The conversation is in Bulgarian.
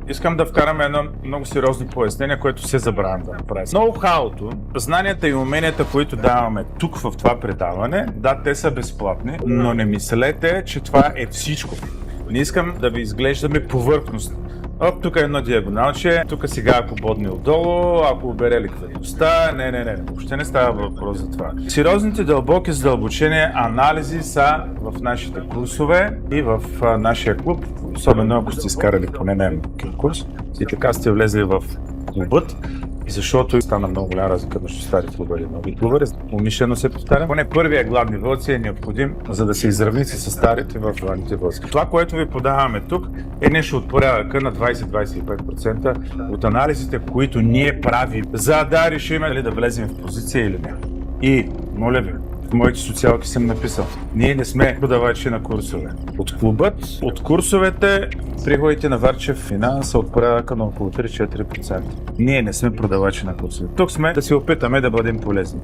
Искам да вкарам едно много сериозно пояснение, което се забравям да направя. Ноу-хауто, знанията и уменията, които даваме тук в това предаване, да, те са безплатни, но не мислете, че това е всичко. Не искам да ви изглеждаме повърхностно. Тук е едно диагоналче, тук сега ако бодне отдолу, ако обере ликвидността, не, въобще не става въпрос за това. Сериозните дълбоки задълбочени анализи са в нашите курсове и в нашия клуб, особено ако сте изкарали поне на курс и така сте влезли в клубът, защото стана много голяма разлика между стари клубари и нови клубари. Умишлено се повтарям. Поне първия гладни вълци е необходим, за да се изравните с старите в гладните вълци. Това, което ви подаваме тук, е нещо от порядъка на 20-25% от анализите, които ние правим, за да решим дали да влезем в позиция или не. И, моля ви, в моите социалки съм написал, ние не сме продавачи на курсове. От клубът, от курсовете, приходите на Варчев Финанс са от порядъка на около 3-4%. Ние не сме продавачи на курсове. Тук сме да се опитаме да бъдем полезни.